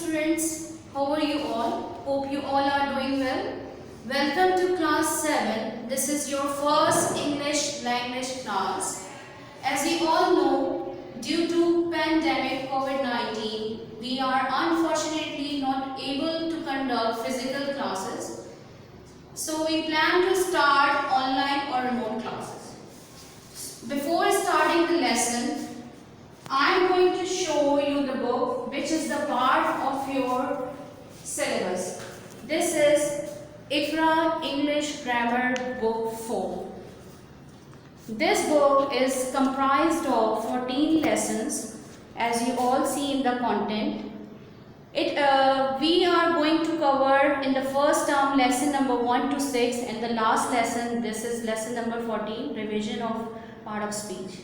students, how are you all? Hope you all are doing well. Welcome to class 7. This is your first English language class. As we all know, due to pandemic COVID-19, we are unfortunately not able to conduct physical classes. So we plan to start online or remote classes. Before starting the lesson, I am going to show you the book which is the part of your syllabus. This is ICRA English Grammar Book 4. This book is comprised of 14 lessons, as you all see in the content. We are going to cover in the first term lesson number 1 to 6, and the last lesson, this is lesson number 14, revision of part of speech.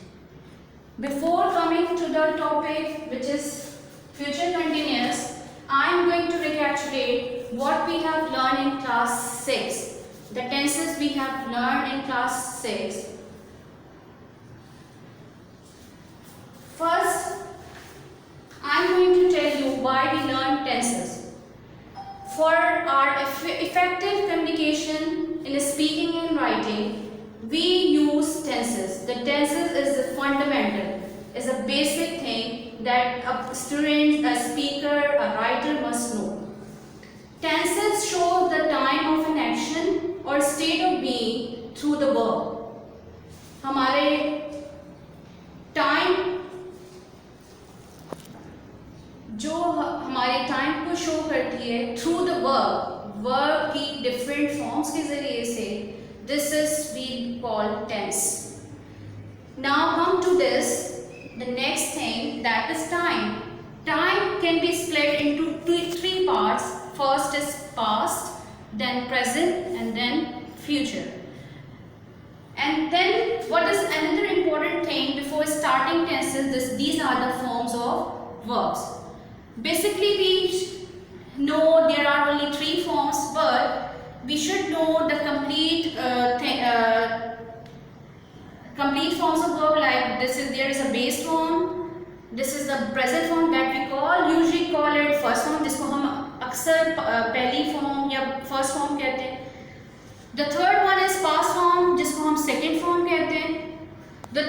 Before coming to the topic which is future continuous, I am going to recapitulate what we have learned in class 6, the tenses we have learned in class 6. First, I am going to tell you why we learn tenses. For our effective communication in speaking and writing, we use tenses. The tenses is the fundamental, is a basic thing that a student, a speaker, a writer must know. Tenses show the time of an action or state of being through the verb. हमारे time जो हमारे time को show करती है through the verb की different forms के जरिए से, this is we call tense. Now come to this, the next thing, that is time. Time can be split into three parts. First is past, then present, and then future. And then what is another important thing before starting tenses, these are the forms of verbs. Basically we know there are only 3 forms, but we should know the complete forms of verb, like there is a base form, this is the present form that we usually call it first form, जिसको हम अक्सर पहली form या first form कहते हैं. The third one is past form, जिसको हम second form कहते हैं. The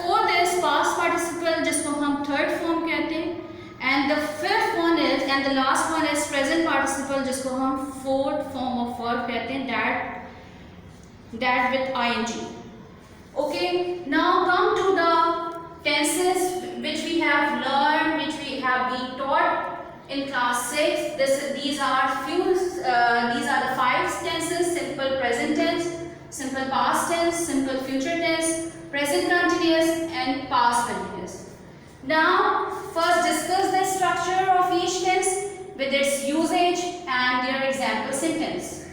fourth is past participle, जिसको हम third form कहते हैं. And the fifth one is, and the last one is present participle, जिसको हम fourth form of verb कहते हैं, that with ing. Okay, now come to the tenses which we have learned, which we have been taught in class 6. These are the 5 tenses: simple present tense, simple past tense, simple future tense, present continuous, and past continuous. Now, first discuss the structure of each tense with its usage and their example sentence.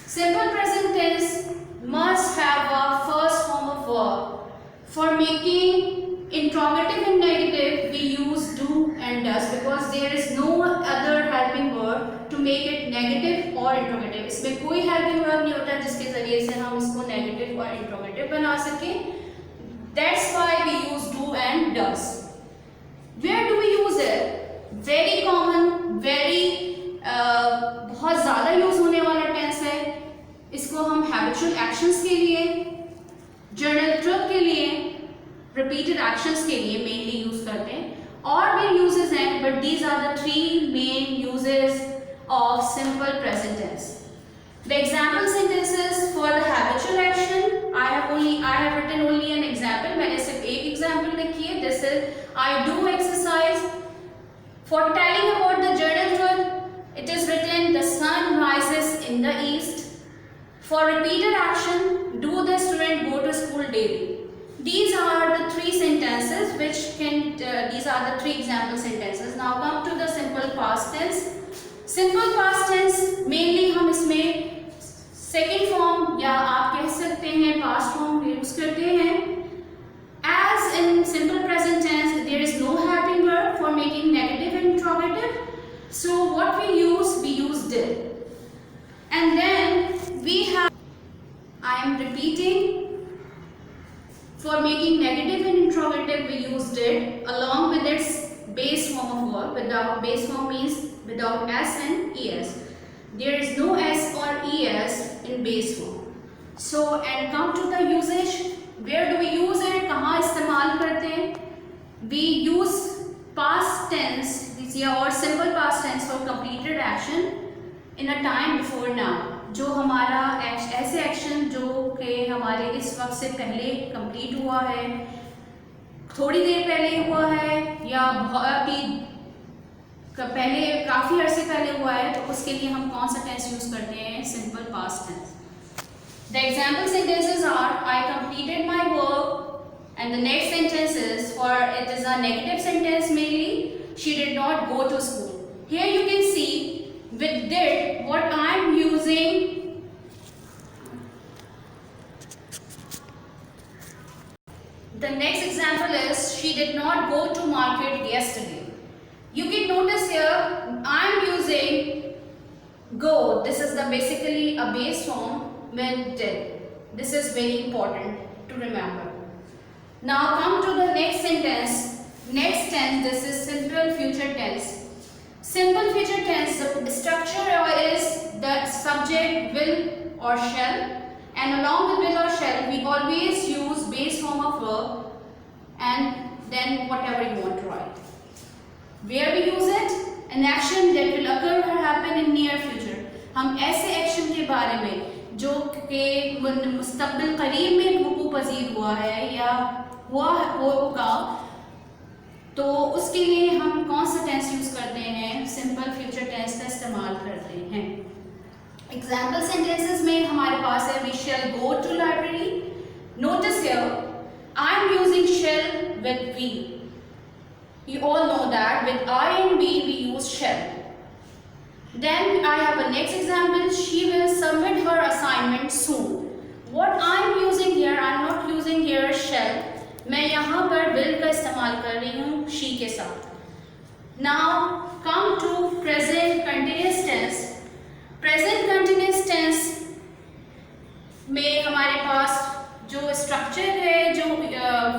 Simple present tense must have a first form of verb. For making interrogative and negative, we use do and does, because there is no other helping verb to make it negative or interrogative. इसमें कोई helping verb नहीं होता जिसके जरिए से हम इसको negative और interrogative बना सकें. That's why we use do and does. Where do we use it? Very common, बहुत ज़्यादा यूज होने वाला टेंस है. इसको हम हैबिचुअल एक्शंस के लिए, जर्नल ट्रुथ के लिए, रिपीटेड एक्शंस के लिए मेनली यूज करते हैं. और भी यूजेस हैं, but these are the 3 main uses of simple present tense. The example sentences for the habitual action, I have written only an example. मैंने सिर्फ एक example लिखी है. This is I do exercise. For telling about the journal truth, it is written the sun rises in the east. For repeated action, do the student go to school daily. These are the 3 sentences these are the 3 example sentences. Now come to the simple past tense. Simple past tense mainly हम इसमें second form या आप कह सकते हैं past form use करते हैं. As in simple present tense, there is no helping verb for making negative and interrogative. So what we use did. And then we have, I am repeating, for making negative and interrogative we use did along with its base form of verb. Without base form means without s and es. There is no s or es in base form. So and come to the usage. Where do we use it? कहाँ इस्तेमाल करते हैं? We use past tense or simple past tense for completed action in a time before now. जो हमारा ऐसे action जो कि हमारे इस वक्त से पहले कंप्लीट हुआ है, थोड़ी देर पहले हुआ है या बहुत ही पहले काफ़ी अरसे पहले हुआ है, तो उसके लिए हम कौन सा टेंस यूज़ करते हैं? Simple past tense. The example sentences are I completed my work, and the next sentence is for it is a negative sentence mainly. She did not go to school. Here you can see with did what I am using. The next example is she did not go to market yesterday. You can notice here I am using go. This is the basically a base form with did. This is very important to remember. Now come to the next sentence. Next tense, this is simple future tense. Simple future tense, the structure is the subject will or shall, and along with will or shall we always use base form of verb and then whatever you want to write. Where we use it? An action that will occur or happen in near future. हम ऐसे action के बारे में जो कि मुस्तक़बिल करीब में वक़ू पज़ीर हुआ है या होगा, तो उसके लिए हम कौन सा टेंस यूज़ करते हैं? सिंपल फ्यूचर टेंस का इस्तेमाल करते हैं. एग्जाम्पल सेंटेंसेस में हमारे पास है we shall go to library. Notice here I am using shall with we. You all know that with I and we use shall. Then I have a next example. She will submit her assignment soon. What I am using here, I am not using here shall. मैं यहाँ पर will का इस्तेमाल कर रही हूँ she के साथ. Now come to present continuous tense. Present continuous tense में हमारे पास जो structure है, जो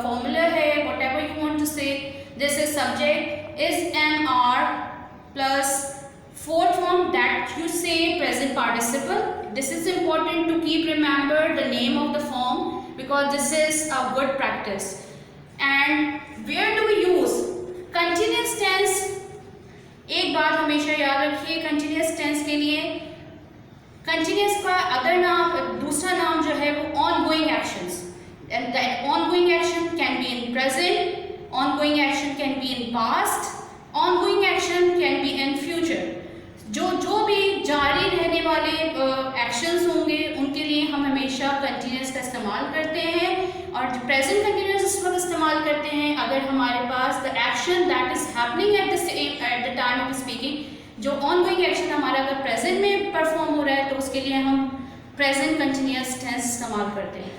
formula है, whatever you want to say. This is subject is an are plus fourth form that you say present participle. This is important to keep remember the name of the form because this is a good practice. And where do we use continuous tense? एक बात हमेशा याद रखिए, continuous tense के लिए continuous का other नाम, दूसरा नाम जो है वो ongoing actions, and that ongoing action can be in present. Ongoing action can be in past, ongoing action can be in future. जो भी जारी रहने वाले एक्शंस होंगे उनके लिए हम हमेशा कंटिन्यूस का इस्तेमाल करते हैं, और जो प्रेजेंट कंटिन्यूस इस वक्त इस्तेमाल करते हैं अगर हमारे पास the action that is happening at the time of speaking. जो ऑनगोइंग एक्शन हमारा अगर प्रेजेंट में परफॉर्म हो रहा है तो उसके लिए हम प्रेजेंट कंटिन्यूस टेंस इस्तेमाल करते हैं.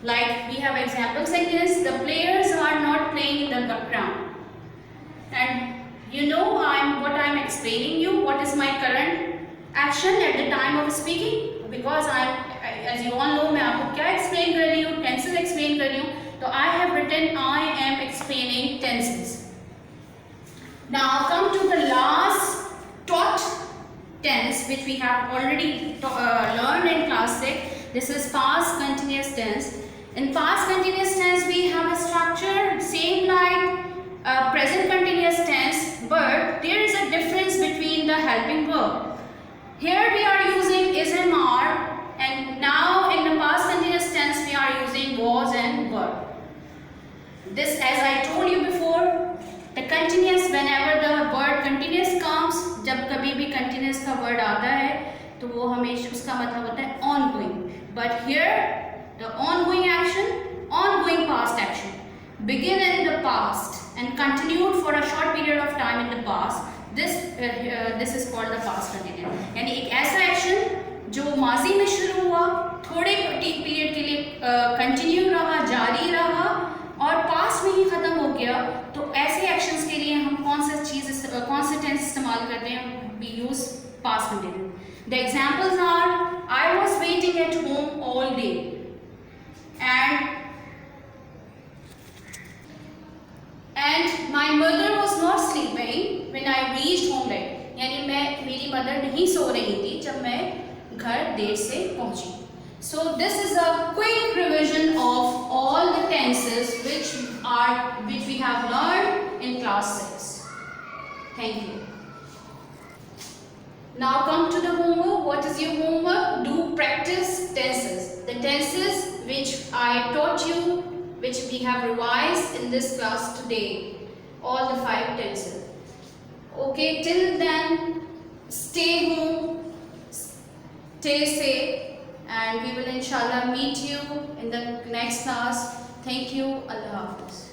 Like we have example sentence, the players are not playing in the ground. And you know what I'm explaining you, what is my current action at the time of speaking, because as you all know मैं आपको क्या explain कर रही हूँ? Tenses explain कर रही हूँ. तो I have written I am explaining tenses. Now come to the last taught tense which we have already learned in class 6. This is past continuous tense. In past continuous tense we have a structure same like present continuous tense, but there is a difference between the helping verb. Here we are using is and are, and now in the past continuous tense we are using was and were. This, as I told you before, the continuous, whenever the word continuous comes, जब कभी भी continuous का word आता है तो वो हमेशा उसका मतलब होता है ongoing. But here the ongoing action, ongoing past action, begin in the past and continued for a short period of time in the past. This is called the past continuous. यानी एक ऐसा एक्शन जो माजी में शुरू हुआ, थोड़े period के लिए कंटिन्यू रहा, जारी रहा और पास्ट में ही ख़त्म हो गया, तो ऐसे एक्शंस के लिए हम कौन सा टेंस इस्तेमाल करते हैं? We use past continuous. The examples are I was waiting at home all day. and my mother was not sleeping when I reached home late. यानी मेरी मदर नहीं सो रही थी जब मैं घर देर से पहुंची. So this is a quick revision of all the tenses which we have learned in class 6. Thank you. Now come to the homework. What is your homework? Do practice tenses. The tenses which I taught you, which we have revised in this class today. All the 5 tenses. Okay, till then, stay home, stay safe, and we will inshallah meet you in the next class. Thank you. Allah Hafiz.